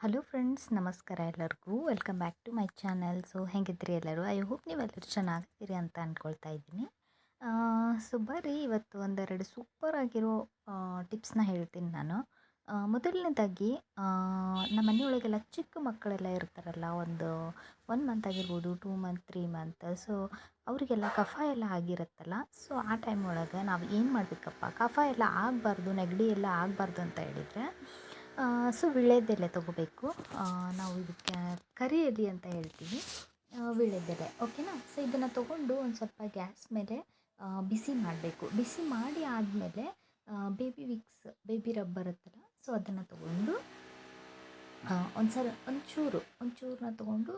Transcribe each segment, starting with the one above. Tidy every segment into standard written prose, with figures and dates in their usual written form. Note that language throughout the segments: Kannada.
ಹಲೋ ಫ್ರೆಂಡ್ಸ್, ನಮಸ್ಕಾರ ಎಲ್ಲರಿಗೂ. Welcome back to my channel. So ಹೆಂಗಿದ್ರಿ ಎಲ್ಲರೂ? ಐ ಹೋಪ್ ನೀವೆಲ್ಲರೂ ಚೆನ್ನಾಗಿದ್ದೀರಿ ಅಂತ ಅಂದ್ಕೊಳ್ತಾ ಇದ್ದೀನಿ. ಸೊ ಬರ್ರಿ ಇವತ್ತು ಒಂದೆರಡು ಸೂಪರ್ ಆಗಿರೋ ಟಿಪ್ಸ್ನ ಹೇಳ್ತೀನಿ ನಾನು. ಮೊದಲನೇದಾಗಿ ನಮ್ಮ ಮನೆಯೊಳಗೆಲ್ಲ ಚಿಕ್ಕ ಮಕ್ಕಳೆಲ್ಲ ಇರ್ತಾರಲ್ಲ, ಒಂದು 1 ಮಂತ್ ಆಗಿರ್ಬೋದು, 2 ಮಂತ್, 3 ಮಂತ್. ಸೊ ಅವರಿಗೆಲ್ಲ ಕಫ ಎಲ್ಲ ಆಗಿರುತ್ತಲ್ಲ. ಸೊ ಆ ಟೈಮ್ ಒಳಗೆ ನಾವು ಏನು ಮಾಡಬೇಕಪ್ಪ, ಕಫ ಎಲ್ಲ ಆಗಬಾರ್ದು, ನೆಗಡಿ ಎಲ್ಲ ಆಗಬಾರ್ದು ಅಂತ ಹೇಳಿದರೆ ಸೊ ವೀಳ್ಯದೆಲೆ ತೊಗೋಬೇಕು. ನಾವು ಇದಕ್ಕೆ ಕರಿ ಎಲೆ ಅಂತ ಹೇಳ್ತೀವಿ, ವೀಳ್ಯದೆಲೆ. ಓಕೆನಾ? ಸೊ ಇದನ್ನು ತೊಗೊಂಡು ಒಂದು ಸ್ವಲ್ಪ ಗ್ಯಾಸ್ ಮೇಲೆ ಬಿಸಿ ಮಾಡಬೇಕು. ಬಿಸಿ ಮಾಡಿ ಆದಮೇಲೆ ಬೇಬಿ ವಿಕ್ಸ್, ಬೇಬಿ ರಬ್ ಬರುತ್ತಲ್ಲ, ಸೊ ಅದನ್ನು ತೊಗೊಂಡು ಒಂಚೂರನ್ನ ತೊಗೊಂಡು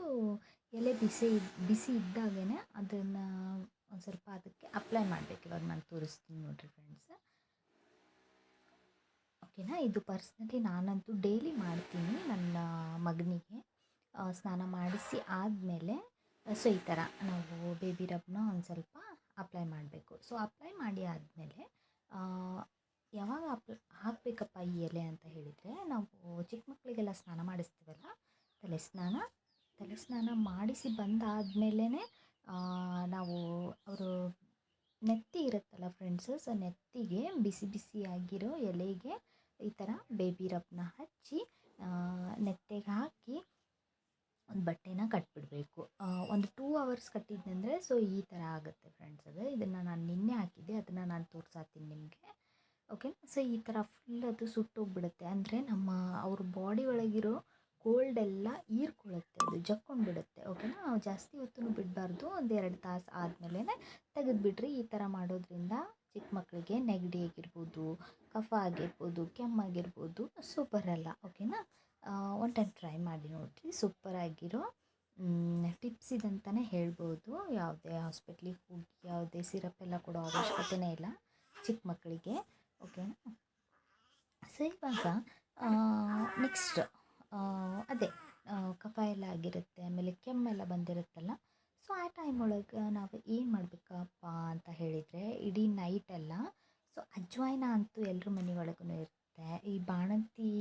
ಎಲೆ ಬಿಸಿ ಇದ್ದಾಗೇ ಅದನ್ನು ಒಂದು ಸ್ವಲ್ಪ ಅದಕ್ಕೆ ಅಪ್ಲೈ ಮಾಡಬೇಕು. ಇವಾಗ ನಾನು ತೋರಿಸ್ತೀನಿ ನೋಡಿರಿ ಫ್ರೆಂಡ್ಸ್. ಓಕೆನಾ? ಇದು ಪರ್ಸ್ನಲಿ ನಾನಂತೂ ಡೈಲಿ ಮಾಡ್ತೀನಿ ನನ್ನ ಮಗನಿಗೆ. ಸ್ನಾನ ಮಾಡಿಸಿ ಆದಮೇಲೆ ಸೊ ಈ ಥರ ನಾವು ಬೇಬಿ ರಬ್ನ ಒಂದು ಸ್ವಲ್ಪ ಅಪ್ಲೈ ಮಾಡಬೇಕು. ಸೊ ಅಪ್ಲೈ ಮಾಡಿ ಆದಮೇಲೆ ಯಾವಾಗ ಹಾಕಬೇಕಪ್ಪ ಈ ಎಲೆ ಅಂತ ಹೇಳಿದರೆ, ನಾವು ಚಿಕ್ಕ ಮಕ್ಕಳಿಗೆಲ್ಲ ಸ್ನಾನ ಮಾಡಿಸ್ತೀವಲ್ಲ, ತಲೆ ಸ್ನಾನ ಮಾಡಿಸಿ ಬಂದಾದಮೇಲೆ ನಾವು ಅವರು ನೆತ್ತಿ ಇರುತ್ತಲ್ಲ ಫ್ರೆಂಡ್ಸು, ಸೊ ನೆತ್ತಿಗೆ ಬಿಸಿ ಬಿಸಿಯಾಗಿರೋ ಎಲೆಗೆ ಈ ಥರ ಬೇಬಿ ರಬ್ನ ಹಚ್ಚಿ ನೆತ್ತಿಗೆ ಹಾಕಿ ಒಂದು ಬಟ್ಟೆನ ಕಟ್ಟಿಬಿಡಬೇಕು. ಒಂದು 2 ಅವರ್ಸ್ ಕಟ್ಟಿದ್ದಂದರೆ ಸೊ ಈ ಥರ ಆಗುತ್ತೆ ಫ್ರೆಂಡ್ಸ್. ಇದನ್ನು ನಾನು ನಿನ್ನೆ ಹಾಕಿದ್ದೆ, ಅದನ್ನು ನಾನು ತೋರಿಸಾತೀನಿ ನಿಮಗೆ. ಓಕೆ? ಸೊ ಈ ಥರ ಫುಲ್ ಅದು ಸುಟ್ಟೋಗ್ಬಿಡುತ್ತೆ. ಅಂದರೆ ಅವ್ರ ಬಾಡಿ ಒಳಗಿರೋ ಕೋಲ್ಡ್ ಎಲ್ಲ ಹೀರ್ಕೊಳ್ಳುತ್ತೆ, ಅದು ಜಕ್ಕೊಂಡು ಬಿಡುತ್ತೆ. ಓಕೆನಾ? ಜಾಸ್ತಿ ಹೊತ್ತು ಬಿಡಬಾರ್ದು, 1-2 ತಾಸು ಆದಮೇಲೆ ತೆಗೆದುಬಿಟ್ರಿ. ಈ ಥರ ಮಾಡೋದ್ರಿಂದ ಚಿಕ್ಕ ಮಕ್ಕಳಿಗೆ ನೆಗಡಿ ಆಗಿರ್ಬೋದು, ಕಫ ಆಗಿರ್ಬೋದು, ಕೆಮ್ಮಾಗಿರ್ಬೋದು ಸೊ ಬರಲ್ಲ. ಓಕೆನಾ? ಒನ್ ಟೈಮ್ ಟ್ರೈ ಮಾಡಿ ನೋಡಿರಿ. ಸೂಪರಾಗಿರೋ ಟಿಪ್ಸ್ ಇದಂತಲೇ ಹೇಳ್ಬೋದು. ಯಾವುದೇ ಹಾಸ್ಪಿಟ್ಲಿಗೆ ಹೋಗಿ ಯಾವುದೇ ಸಿರಪ್ ಎಲ್ಲ ಕೊಡೋ ಅವಶ್ಯಕತೆಯೇ ಇಲ್ಲ ಚಿಕ್ಕ ಮಕ್ಕಳಿಗೆ. ಓಕೆನಾ? ಸೊ ಇವಾಗ ನೆಕ್ಸ್ಟ್ ಅದೇ ಕಫ ಎಲ್ಲ ಆಗಿರುತ್ತೆ, ಆಮೇಲೆ ಕೆಮ್ಮೆಲ್ಲ ಬಂದಿರುತ್ತಲ್ಲ. ಸೊ ಆ ಟೈಮ್ ಒಳಗೆ ನಾವು ಏನು ಮಾಡಬೇಕಪ್ಪ ಅಂತ ಹೇಳಿದರೆ, ಇಡೀ ನೈಟೆಲ್ಲ ಸೊ ಅಜ್ವಾಯಿನ ಅಂತೂ ಎಲ್ಲರ ಮನೆ ಒಳಗೂ ಇರುತ್ತೆ. ಈ ಬಾಣಂತಿ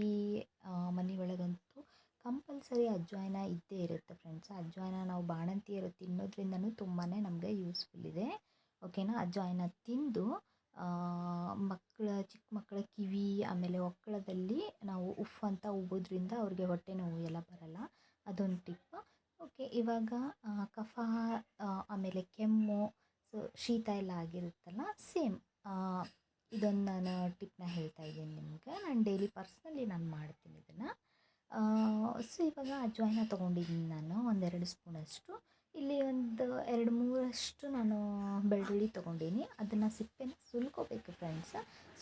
ಮನೆ ಒಳಗಂತೂ ಕಂಪಲ್ಸರಿ ಅಜ್ವಾಯಿನ ಇದ್ದೇ ಇರುತ್ತೆ ಫ್ರೆಂಡ್ಸ್. ಅಜ್ವಾಯಿನ ನಾವು ಬಾಣಂತಿಯರು ತಿನ್ನೋದ್ರಿಂದನೂ ತುಂಬಾ ನಮಗೆ ಯೂಸ್ಫುಲ್ ಇದೆ. ಓಕೆನಾ? ಅಜ್ವಾಯಿನ ತಿಂದು ಚಿಕ್ಕ ಮಕ್ಕಳ ಕಿವಿ ಆಮೇಲೆ ಒಕ್ಕಳದಲ್ಲಿ ನಾವು ಉಫ್ ಅಂತ ಉಗೋದ್ರಿಂದ ಅವ್ರಿಗೆ ಹೊಟ್ಟೆ ನೋವು ಎಲ್ಲ ಬರಲ್ಲ. ಅದೊಂದು ಟಿಪ್. ಓಕೆ, ಇವಾಗ ಕಫ ಆಮೇಲೆ ಕೆಮ್ಮು, ಸೊ ಶೀತ ಎಲ್ಲ ಆಗಿರುತ್ತಲ್ಲ, ಸೇಮ್ ಇದೊಂದು ನಾನು ಟಿಪ್ನ ಹೇಳ್ತಾ ಇದ್ದೀನಿ ನಿಮಗೆ. ನಾನು ಡೈಲಿ ಪರ್ಸ್ನಲಿ ನಾನು ಮಾಡ್ತೀನಿ ಇದನ್ನು. ಸೊ ಇವಾಗ ಅಜ್ವಾಯಿನ ತೊಗೊಂಡಿದ್ದೀನಿ ನಾನು, 1-2 ಸ್ಪೂನಷ್ಟು. ಇಲ್ಲಿ ಒಂದು 2-3 ನಾನು ಬೆಳ್ಳುಳ್ಳಿ ತೊಗೊಂಡಿನಿ. ಅದನ್ನು ಸಿಪ್ಪೆನ ಸುಲ್ಕೋಬೇಕು ಫ್ರೆಂಡ್ಸ್.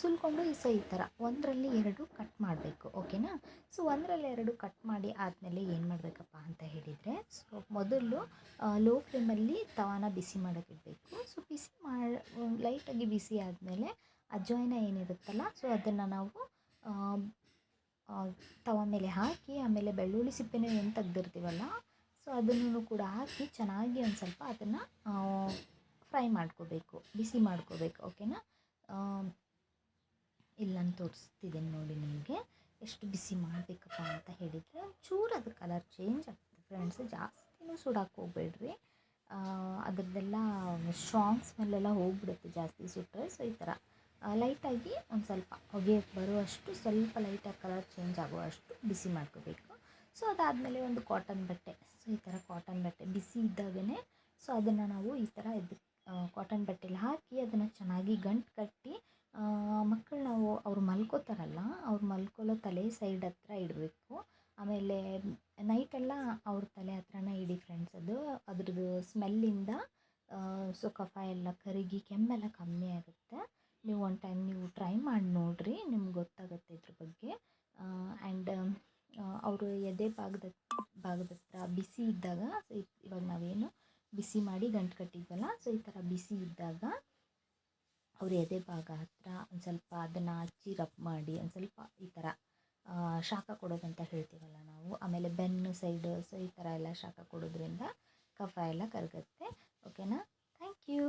ಸುಲ್ಕೊಂಡು ಈ ಥರ 1-2 ಕಟ್ ಮಾಡಬೇಕು. ಓಕೆನಾ? ಸೊ 1-2 ಕಟ್ ಮಾಡಿ ಆದಮೇಲೆ ಏನು ಮಾಡಬೇಕಪ್ಪ ಅಂತ ಹೇಳಿದರೆ, ಸೊ ಮೊದಲು ಲೋ ಫ್ಲೇಮಲ್ಲಿ ತವಾನ ಬಿಸಿ ಮಾಡೋಕ್ಕಿಡಬೇಕು. ಸೊ ಲೈಟಾಗಿ ಬಿಸಿ ಆದಮೇಲೆ ಅಜ್ವಾಯಿನ ಏನಿರುತ್ತಲ್ಲ, ಸೊ ಅದನ್ನು ನಾವು ತವ ಮೇಲೆ ಹಾಕಿ, ಆಮೇಲೆ ಬೆಳ್ಳುಳ್ಳಿ ಸಿಪ್ಪೆನೂ ಏನು ತೆಗ್ದಿರ್ತೀವಲ್ಲ, ಸೊ ಅದನ್ನು ಕೂಡ ಹಾಕಿ ಚೆನ್ನಾಗಿ ಒಂದು ಸ್ವಲ್ಪ ಅದನ್ನು ಫ್ರೈ ಮಾಡ್ಕೋಬೇಕು, ಬಿಸಿ ಮಾಡ್ಕೋಬೇಕು. ಓಕೆನಾ? ಇಲ್ಲಿ ನಾನು ತೋರಿಸ್ತಿದ್ದೀನಿ ನೋಡಿ ನಿಮಗೆ ಎಷ್ಟು ಬಿಸಿ ಮಾಡಬೇಕಪ್ಪ ಅಂತ ಹೇಳಿದರೆ. ಚೂರು ಅದು ಕಲರ್ ಚೇಂಜ್ ಆಗ್ತದೆ ಫ್ರೆಂಡ್ಸ್, ಜಾಸ್ತಿನೂ ಸುಡೋಕ್ಕೆ ಹೋಗಬೇಡ್ರಿ. ಅದರದ್ದೆಲ್ಲ ಸ್ಟ್ರಾಂಗ್ ಸ್ಮೆಲ್ಲೆಲ್ಲ ಹೋಗ್ಬಿಡುತ್ತೆ ಜಾಸ್ತಿ ಸುಟ್ಟರೆ. ಸೊ ಈ ಥರ ಲೈಟಾಗಿ ಒಂದು ಸ್ವಲ್ಪ ಹೊಗೆ ಬರುವಷ್ಟು, ಸ್ವಲ್ಪ ಲೈಟಾಗಿ ಕಲರ್ ಚೇಂಜ್ ಆಗುವಷ್ಟು ಬಿಸಿ ಮಾಡ್ಕೋಬೇಕು. ಸೊ ಅದಾದಮೇಲೆ ಒಂದು ಕಾಟನ್ ಬಟ್ಟೆ, ಸೊ ಈ ಥರ ಕಾಟನ್ ಬಟ್ಟೆ ಬಿಸಿ ಇದ್ದಾಗೇ ಸೊ ಅದನ್ನು ನಾವು ಈ ಥರ ಕಾಟನ್ ಬಟ್ಟೆಲಿ ಹಾಕಿ ಅದನ್ನು ಚೆನ್ನಾಗಿ ಗಂಟು ಕಟ್ಟಿ, ಮಕ್ಕಳು ಅವ್ರು ಮಲ್ಕೋತಾರಲ್ಲ, ಅವ್ರು ಮಲ್ಕೊಳ್ಳೋ ತಲೆ ಸೈಡ್ ಹತ್ರ ಇಡಬೇಕು. ಆಮೇಲೆ ನೈಟೆಲ್ಲ ಅವ್ರ ತಲೆ ಹತ್ರನೇ ಇಡಿ ಫ್ರೆಂಡ್ಸ್. ಅದ್ರದ್ದು ಸ್ಮೆಲ್ಲಿಂದ ಸೊ ಕಫ ಎಲ್ಲ ಕರಗಿ ಕೆಮ್ಮೆಲ್ಲ ಕಮ್ಮಿ ಆಗುತ್ತೆ. ನೀವು ಒಂದು ಟೈಮ್ ನೀವು ಟ್ರೈ ಮಾಡಿ ನೋಡಿರಿ, ನಿಮ್ಗೆ ಗೊತ್ತಾಗುತ್ತೆ ಇದ್ರ ಬಗ್ಗೆ. ಆ್ಯಂಡ್ ಅವರು ಎದೆ ಭಾಗದ ಹತ್ರ ಬಿಸಿ ಇದ್ದಾಗ, ಸೊ ಇವಾಗ ನಾವೇನು ಬಿಸಿ ಮಾಡಿ ಗಂಟು ಕಟ್ಟಿದ್ವಲ್ಲ, ಸೊ ಈ ಥರ ಬಿಸಿ ಇದ್ದಾಗ ಅವ್ರ ಎದೆ ಭಾಗ ಹತ್ರ ಒಂದು ಸ್ವಲ್ಪ ಅದನ್ನು ಹಚ್ಚಿ ರಬ್ ಮಾಡಿ, ಒಂದು ಸ್ವಲ್ಪ ಈ ಥರ ಶಾಖ ಕೊಡೋದಂತ ಹೇಳ್ತೀವಲ್ಲ ನಾವು. ಆಮೇಲೆ ಬೆನ್ನು ಸೈಡು, ಸೊ ಈ ಥರ ಎಲ್ಲ ಶಾಖ ಕೊಡೋದ್ರಿಂದ ಕಫ ಎಲ್ಲ ಕರಗುತ್ತೆ. ಓಕೆನಾ? Thank you.